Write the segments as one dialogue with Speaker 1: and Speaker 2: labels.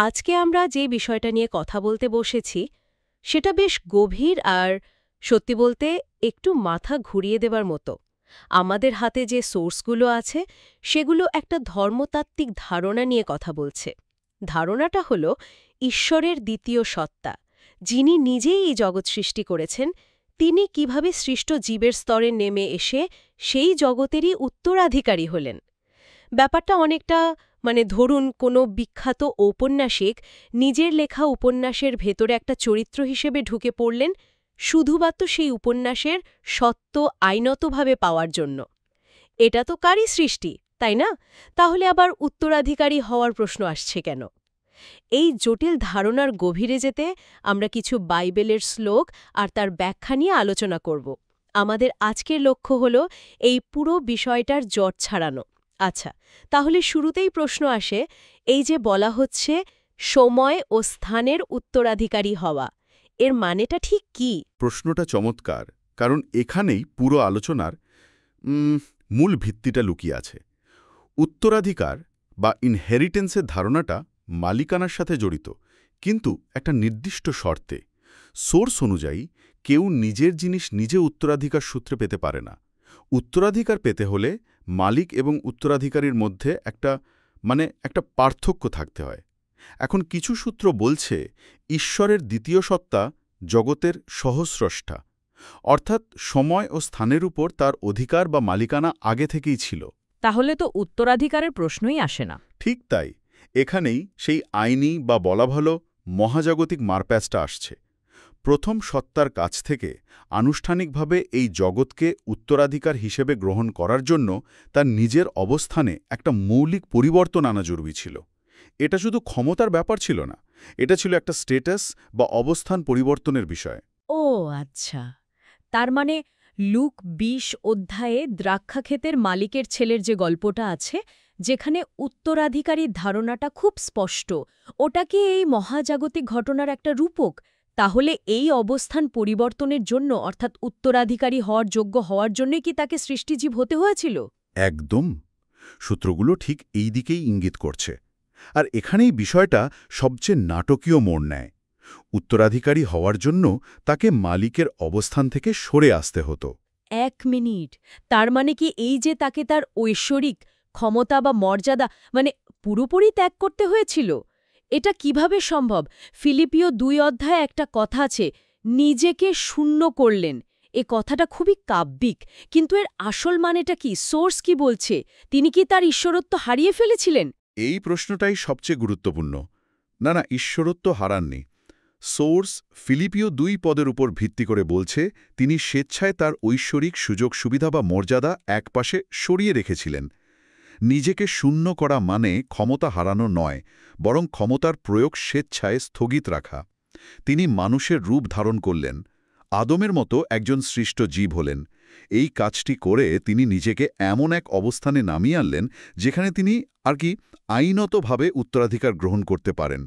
Speaker 1: আজকে আমরা যে বিষয়টা নিয়ে কথা বলতে বসেছি সেটা বেশ গভীর আর সত্যি বলতে একটু মাথা ঘুরিয়ে দেবার মতো। আমাদের হাতে যে সোর্সগুলো আছে সেগুলো একটা ধর্মতাত্ত্বিক ধারণা নিয়ে কথা বলছে। ধারণাটা হলো ঈশ্বরের দ্বিতীয় সত্তা, যিনি নিজেই এই জগৎ সৃষ্টি করেছেন, তিনি কিভাবে সৃষ্ট জীবের স্তরে নেমে এসে সেই জগতেরই উত্তরাধিকারী হলেন। ব্যাপারটা অনেকটা ধরুন কোনো বিখ্যাত ঔপন্যাসিক নিজের লেখা উপন্যাসের ভেতরে একটা চরিত্র হিসেবে ঢুকে পড়লেন শুধুমাত্র সেই উপন্যাসের সত্য আইনতভাবে পাওয়ার জন্য। এটা তো কারই সৃষ্টি, তাই না? তাহলে আবার উত্তরাধিকারী হওয়ার প্রশ্ন আসছে কেন? এই জটিল ধারণার গভীরে যেতে আমরা কিছু বাইবেলের শ্লোক আর তার ব্যাখ্যা নিয়ে আলোচনা করব। আমাদের আজকের লক্ষ্য হল এই পুরো বিষয়টার জট ছাড়ানো। আচ্ছা, তাহলে শুরুতেই প্রশ্ন আসে, এই যে বলা হচ্ছে সময় ও স্থানের উত্তরাধিকারী হওয়া, এর মানেটা ঠিক কি?
Speaker 2: প্রশ্নটা চমৎকার, কারণ এখানেই পুরো আলোচনার মূল ভিত্তিটা লুকিয়ে আছে। উত্তরাধিকার বা ইনহেরিটেন্সের ধারণাটা মালিকানার সাথে জড়িত, কিন্তু একটা নির্দিষ্ট শর্তে। সোর্স অনুযায়ী কেউ নিজের জিনিস নিজে উত্তরাধিকার সূত্রে পেতে পারে না। উত্তরাধিকার পেতে হলে মালিক এবং উত্তরাধিকারীর মধ্যে একটা পার্থক্য থাকতে হয়। এখন কিছু সূত্র বলছে ঈশ্বরের দ্বিতীয় সত্তা জগতের সহস্রষ্টা, অর্থাৎ সময় ও স্থানের উপর তার অধিকার বা মালিকানা আগে থেকেই ছিল।
Speaker 3: তাহলে তো উত্তরাধিকারের প্রশ্নই আসে না।
Speaker 2: ঠিক তাই, এখানেই সেই আইনি বা বলা ভালো মহাজাগতিক মারপ্যাচটা আসছে। প্রথম সত্তার কাছ থেকে আনুষ্ঠানিকভাবে এই জগৎকে উত্তরাধিকার হিসেবে গ্রহণ করার জন্য তার নিজের অবস্থানে একটা মৌলিক পরিবর্তন আনা জরুরি ছিল। এটা শুধু ক্ষমতার ব্যাপার ছিল না, এটা ছিল একটা স্ট্যাটাস বা অবস্থান পরিবর্তনের বিষয়।
Speaker 3: ও আচ্ছা, তার মানে লুক ২০ অধ্যায়ে দ্রাক্ষাক্ষেতের মালিকের ছেলের যে গল্পটা আছে, যেখানে উত্তরাধিকারীর ধারণাটা খুব স্পষ্ট, ওটা কি এই মহাজাগতিক ঘটনার একটা রূপক? তাহলে এই অবস্থান পরিবর্তনের জন্য, অর্থাৎ উত্তরাধিকারী হওয়ার যোগ্য হওয়ার জন্যই কি তাকে সৃষ্টিজীব হতে হয়েছিল?
Speaker 2: একদম, সূত্রগুলো ঠিক এই দিকেই ইঙ্গিত করছে। আর এখানেই বিষয়টা সবচেয়ে নাটকীয় মোড় নেয়। উত্তরাধিকারী হওয়ার জন্য তাকে মালিকের অবস্থান থেকে সরে আসতে হতো।
Speaker 3: ১ মিনিট, তার মানে কি এই যে তাকে তার ঐশ্বরিক ক্ষমতা বা মর্যাদা পুরোপুরি ত্যাগ করতে হয়েছিল? এটা কিভাবে সম্ভব? ফিলিপিও ২ অধ্যায়ে একটা কথা আছে, নিজেকে শূন্য করলেন। এ কথাটা খুবই কাব্যিক, কিন্তু এর আসল মানেটা কি? সোর্স কি বলছে? তিনি কি তার ঈশ্বরত্ব হারিয়ে ফেলেছিলেন?
Speaker 2: এই প্রশ্নটাই সবচেয়ে গুরুত্বপূর্ণ। না, ঈশ্বরত্ব হারাননি। সোর্স ফিলিপিও ২ পদের উপর ভিত্তি করে বলছে তিনি স্বেচ্ছায় তার ঐশ্বরিক সুযোগ সুবিধা বা মর্যাদা একপাশে সরিয়ে রেখেছিলেন। নিজেকে শূন্য করা মানে ক্ষমতা হারানো নয়, বরং ক্ষমতার প্রয়োগ স্বেচ্ছায় স্থগিত রাখা। তিনি মানুষের রূপ ধারণ করলেন, আদমের মতো একজন সৃষ্ট জীব হলেন। এই কাজটি করে তিনি নিজেকে এমন এক অবস্থানে নামিয়ে আনলেন যেখানে তিনি আইনতভাবে উত্তরাধিকার গ্রহণ করতে পারেন।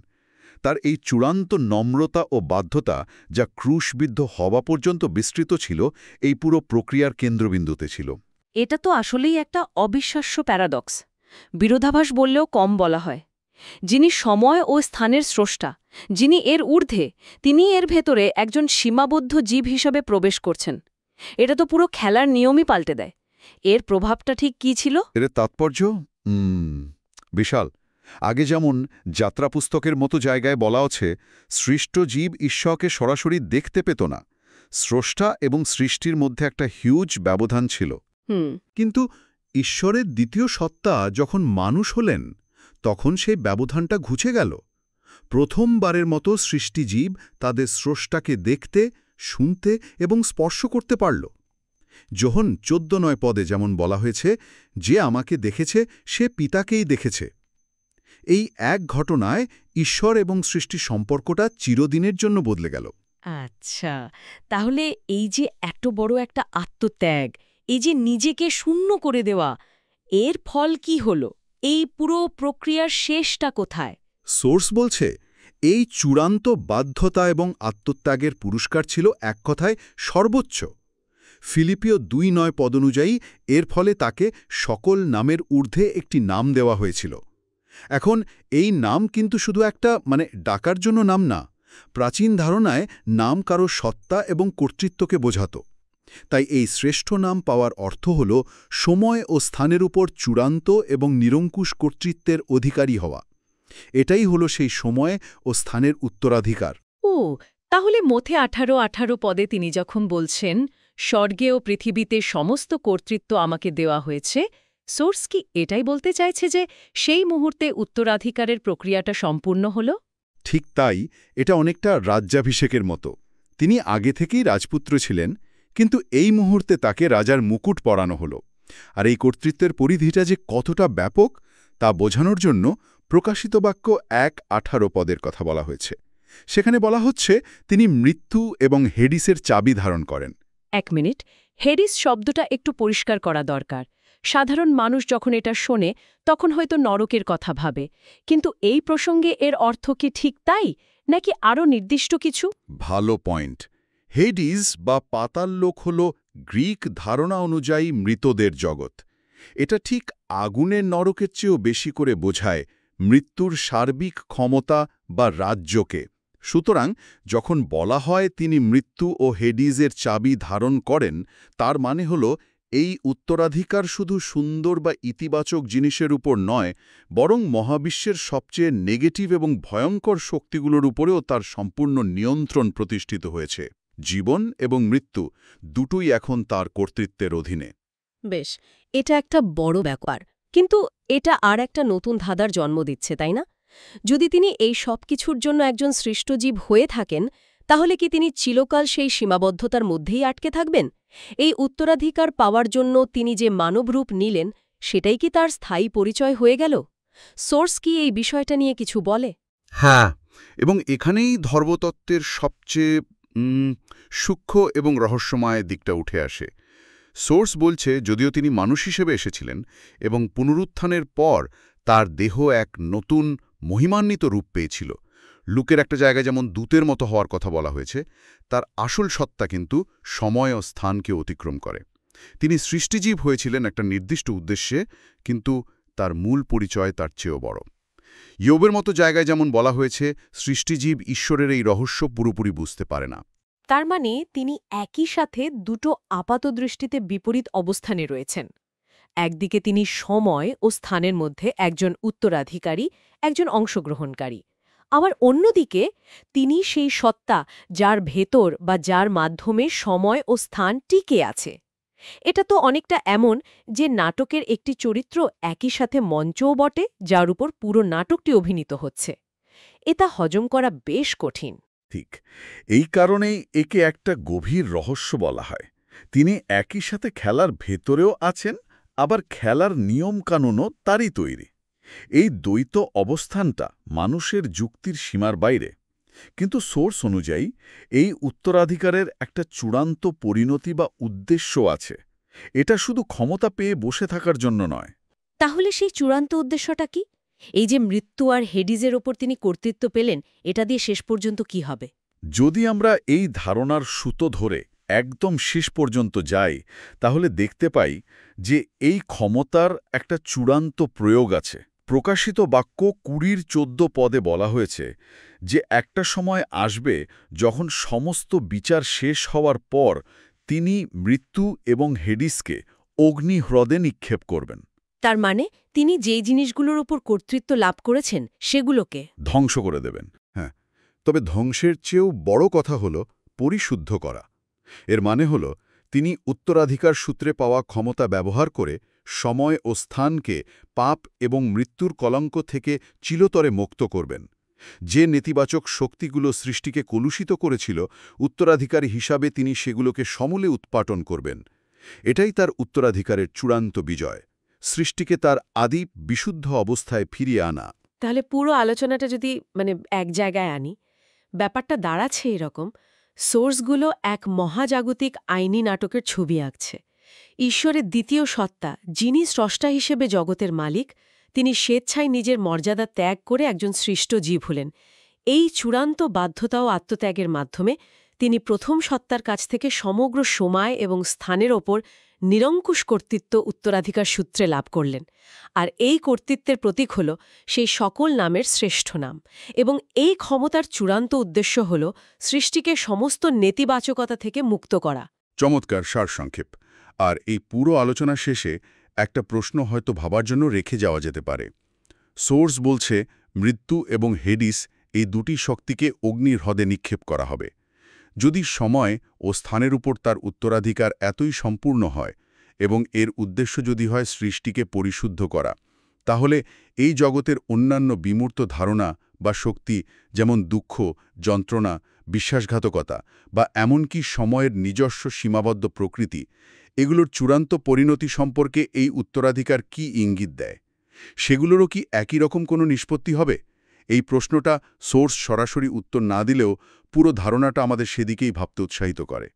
Speaker 2: তার এই চূড়ান্ত নম্রতা ও বাধ্যতা, যা ক্রুশবিদ্ধ হওয়া পর্যন্ত বিস্তৃত ছিল, এই পুরো প্রক্রিয়ার কেন্দ্রবিন্দুতে ছিল।
Speaker 3: এটা তো আসলেই একটা অবিশ্বাস্য প্যারাডক্স। বিরোধাভাস বললেও কম বলা হয়। যিনি সময় ও স্থানের স্রষ্টা, যিনি এর ঊর্ধ্বে, তিনি এর ভেতরে একজন সীমাবদ্ধ জীব হিসেবে প্রবেশ করছেন। এটা তো পুরো খেলার নিয়মই পাল্টে দেয়। এর প্রভাবটা ঠিক কী ছিল?
Speaker 2: এর তাৎপর্য বিশাল। আগে যেমন যাত্রা পুস্তকের মতো জায়গায় বলা আছে, সৃষ্ট জীব ঈশ্বরকে সরাসরি দেখতে পেত না। স্রষ্টা এবং সৃষ্টির মধ্যে একটা হিউজ ব্যবধান ছিল। কিন্তু ঈশ্বরের দ্বিতীয় সত্তা যখন মানুষ হলেন, তখন সেই ব্যবধানটা ঘুচে গেল। প্রথমবারের মতো সৃষ্টিজীব তাদের স্রষ্টাকে দেখতে, শুনতে এবং স্পর্শ করতে পারল। যোহন ১৪:৯ পদে যেমন বলা হয়েছে, যে আমাকে দেখেছে সে পিতাকেই দেখেছে। এই এক ঘটনায় ঈশ্বর এবং সৃষ্টির সম্পর্কটা চিরদিনের জন্য বদলে গেল।
Speaker 3: আচ্ছা, তাহলে এই যে এত বড় একটা আত্মত্যাগ, এই যে নিজেকে শূন্য করে দেওয়া, এর ফল কি হলো? এই পুরো প্রক্রিয়ার শেষটা কোথায়?
Speaker 2: সোর্স বলছে এই চূড়ান্ত বাধ্যতা এবং আত্মত্যাগের পুরস্কার ছিল এক কথায় সর্বোচ্চ। ফিলিপিও ২:৯ পদ অনুযায়ী এর ফলে তাকে সকল নামের ঊর্ধ্বে একটি নাম দেওয়া হয়েছিল। এখন এই নাম কিন্তু শুধু একটা ডাকার জন্য নাম না। প্রাচীন ধারণায় নাম কারো সত্তা এবং কর্তৃত্বকে বোঝাত। তাই এই শ্রেষ্ঠ নাম পাওয়ার অর্থ হল সময় ও স্থানের উপর চূড়ান্ত এবং নিরঙ্কুশ কর্তৃত্বের অধিকারী হওয়া। এটাই হলো সেই সময় ও স্থানের উত্তরাধিকার।
Speaker 3: ও তাহলে মথে 18 পদে তিনি যখন বলছেন স্বর্গে ও পৃথিবীতে সমস্ত কর্তৃত্ব আমাকে দেওয়া হয়েছে, সোর্স কি এটাই বলতে চাইছে যে সেই মুহূর্তে উত্তরাধিকারের প্রক্রিয়াটা সম্পূর্ণ হল?
Speaker 2: ঠিক তাই, এটা অনেকটা রাজ্যাভিষেকের মতো। তিনি আগে থেকেই রাজপুত্র ছিলেন, কিন্তু এই মুহূর্তে তাকে রাজার মুকুট পরানো হলো। আর এই কর্তৃত্বের পরিধিটা যে কতটা ব্যাপক তা বোঝানোর জন্য প্রকাশিত বাক্য 1:18 পদের কথা বলা হয়েছে। সেখানে বলা হচ্ছে তিনি মৃত্যু এবং হেডিসের চাবি ধারণ করেন।
Speaker 3: 1 মিনিট, হেডিস শব্দটা একটু পরিষ্কার করা দরকার। সাধারণ মানুষ যখন এটা শোনে তখন হয়তো নরকের কথা ভাবে, কিন্তু এই প্রসঙ্গে এর অর্থ কি ঠিক তাই, নাকি আরও নির্দিষ্ট কিছু?
Speaker 2: ভালো পয়েন্ট। হেডিস বা পাতাললোক হল গ্রিক ধারণা অনুযায়ী মৃতদের জগৎ। এটা ঠিক আগুনের নরকের চেয়েও বেশি করে বোঝায় মৃত্যুর সার্বিক ক্ষমতা বা রাজ্যকে। সুতরাং যখন বলা হয় তিনি মৃত্যু ও হেডিসের চাবি ধারণ করেন, তার মানে হল এই উত্তরাধিকার শুধু সুন্দর বা ইতিবাচক জিনিসের উপর নয়, বরং মহাবিশ্বের সবচেয়ে নেগেটিভ এবং ভয়ঙ্কর শক্তিগুলোর উপরেও তার সম্পূর্ণ নিয়ন্ত্রণ প্রতিষ্ঠিত হয়েছে। জীবন এবং মৃত্যু দুটোই এখন তার কর্তৃত্বের অধীনে।
Speaker 1: বেশ, এটা একটা বড় ব্যাপার, কিন্তু এটা আর একটা নতুন ধাঁধার জন্ম দিচ্ছে, তাই না? যদি তিনি এই সব কিছুর জন্য একজন সৃষ্টজীব হয়ে থাকেন, তাহলে কি তিনি চিরকাল সেই সীমাবদ্ধতার মধ্যেই আটকে থাকবেন? এই উত্তরাধিকার পাওয়ার জন্য তিনি যে মানবরূপ নিলেন, সেটাই কি তার স্থায়ী পরিচয় হয়ে গেল? সোর্স কি এই বিষয়টা নিয়ে কিছু বলে?
Speaker 2: হ্যাঁ, এবং এখানেই ধর্মতত্ত্বের সবচেয়ে সূক্ষ্ম এবং রহস্যময় দিকটা উঠে আসে। সোর্স বলছে যদিও তিনি মানুষ হিসেবে এসেছিলেন এবং পুনরুত্থানের পর তার দেহ এক নতুন মহিমান্বিত রূপ পেয়েছিল, লুকের একটা জায়গায় যেমন দূতের মতো হওয়ার কথা বলা হয়েছে, তার আসল সত্তা কিন্তু সময় ও স্থানকে অতিক্রম করে। তিনি সৃষ্টিজীব হয়েছিলেন একটা নির্দিষ্ট উদ্দেশ্যে, কিন্তু তার মূল পরিচয় তার চেয়েও বড়। ইয়োবের মতো জায়গায় যেমন বলা হয়েছে সৃষ্টিজীব ঈশ্বরের এই রহস্য পুরোপুরি বুঝতে পারে না।
Speaker 3: তার মানে তিনি একই সাথে দুটো আপাতদৃষ্টিতে বিপরীত অবস্থানে রয়েছেন। একদিকে তিনি সময় ও স্থানের মধ্যে একজন উত্তরাধিকারী, একজন অংশগ্রহণকারী। আবার অন্যদিকে তিনি সেই সত্তা যার ভেতর বা যার মাধ্যমে সময় ও স্থান টিকে আছে। এটা তো অনেকটা এমন যে নাটকের একটি চরিত্র একই সাথে মঞ্চও বটে, যার উপর পুরো নাটকটি অভিনীত হচ্ছে। এটা হজম করা বেশ কঠিন।
Speaker 2: ঠিক এই কারণেই একে একটা গভীর রহস্য বলা হয়। তিনি একই সাথে খেলার ভেতরেও আছেন, আবার খেলার নিয়মকানুনও তারই তৈরি। এই দ্বৈত অবস্থানটা মানুষের যুক্তির সীমার বাইরে, কিন্তু সোর্স অনুযায়ী এই উত্তরাধিকারের একটা চূড়ান্ত পরিণতি বা উদ্দেশ্য আছে। এটা শুধু ক্ষমতা পেয়ে বসে থাকার জন্য নয়।
Speaker 1: তাহলে সেই চূড়ান্ত উদ্দেশ্যটা কি? এই যে মৃত্যু আর হেডিসের ওপর তিনি কর্তৃত্ব পেলেন, এটা দিয়ে শেষ পর্যন্ত কি হবে?
Speaker 2: যদি আমরা এই ধারণার সুতো ধরে একদম শেষ পর্যন্ত যাই, তাহলে দেখতে পাই যে এই ক্ষমতার একটা চূড়ান্ত প্রয়োগ আছে। প্রকাশিত বাক্য 20-14 পদে বলা হয়েছে যে একটা সময় আসবে যখন সমস্ত বিচার শেষ হওয়ার পর তিনি মৃত্যু এবং হেডিসকে অগ্নিহ্রদে নিক্ষেপ করবেন।
Speaker 1: তার মানে তিনি যেই জিনিসগুলোর উপর কর্তৃত্ব লাভ করেছেন সেগুলোকে
Speaker 2: ধ্বংস করে দেবেন। হ্যাঁ, তবে ধ্বংসের চেয়েও বড় কথা হল পরিশুদ্ধ করা। এর মানে হল তিনি উত্তরাধিকার সূত্রে পাওয়া ক্ষমতা ব্যবহার করে সময় ও স্থানকে পাপ এবং মৃত্যুর কলঙ্ক থেকে চিরতরে মুক্ত করবেন। যে নেতিবাচক শক্তিগুলো সৃষ্টিকে কলুষিত করেছিল, উত্তরাধিকারী হিসাবে তিনি সেগুলোকে সমূলে উৎপাটন করবেন। এটাই তার উত্তরাধিকারের চূড়ান্ত বিজয়, সৃষ্টিকে তার আদি বিশুদ্ধ অবস্থায় ফিরিয়ে আনা।
Speaker 1: তাহলে পুরো আলোচনাটা যদি এক জায়গায় আনি, ব্যাপারটা দাঁড়াচ্ছে এরকম: সোর্সগুলো এক মহাজাগতিক আইনি নাটকের ছবি আঁকছে। ঈশ্বরের দ্বিতীয় সত্তা, যিনি স্রষ্টা হিসেবে জগতের মালিক, তিনি স্বেচ্ছায় নিজের মর্যাদা ত্যাগ করে একজন সৃষ্ট জীব হলেন। এই চূড়ান্ত বাধ্যতা ও আত্মত্যাগের মাধ্যমে তিনি প্রথম সত্তার কাছ থেকে সমগ্র সময় এবং স্থানের ওপর নিরঙ্কুশ কর্তৃত্ব উত্তরাধিকার সূত্রে লাভ করলেন। আর এই কর্তৃত্বের প্রতীক হল সেই সকল নামের শ্রেষ্ঠ নাম, এবং এই ক্ষমতার চূড়ান্ত উদ্দেশ্য হল সৃষ্টিকে সমস্ত নেতিবাচকতা থেকে মুক্ত করা।
Speaker 2: চমৎকার সারসংক্ষেপ। আর এই পুরো আলোচনা শেষে একটা প্রশ্ন হয়তো ভাবার জন্য রেখে যাওয়া যেতে পারে। সোর্স বলছে মৃত্যু এবং হেডিস এই দুটি শক্তিকে অগ্নির হ্রদে নিক্ষেপ করা হবে। যদি সময় ও স্থানের উপর তার উত্তরাধিকার এতই সম্পূর্ণ হয় এবং এর উদ্দেশ্য যদি হয় সৃষ্টিকে পরিশুদ্ধ করা, তাহলে এই জগতের অন্যান্য বিমূর্ত ধারণা বা শক্তি, যেমন দুঃখ, যন্ত্রণা, বিশ্বাসঘাতকতা বা এমনকি সময়ের নিজস্ব সীমাবদ্ধ প্রকৃতি, এগুলোর চূড়ান্ত পরিণতি সম্পর্কে এই উত্তরাধিকার কি ইঙ্গিত দেয়? সেগুলোরও কি একই রকম কোনো নিষ্পত্তি হবে? এই প্রশ্নটা সোর্স সরাসরি উত্তর না দিলেও পুরো ধারণাটা আমাদের সেদিকেই ভাবতে উৎসাহিত করে।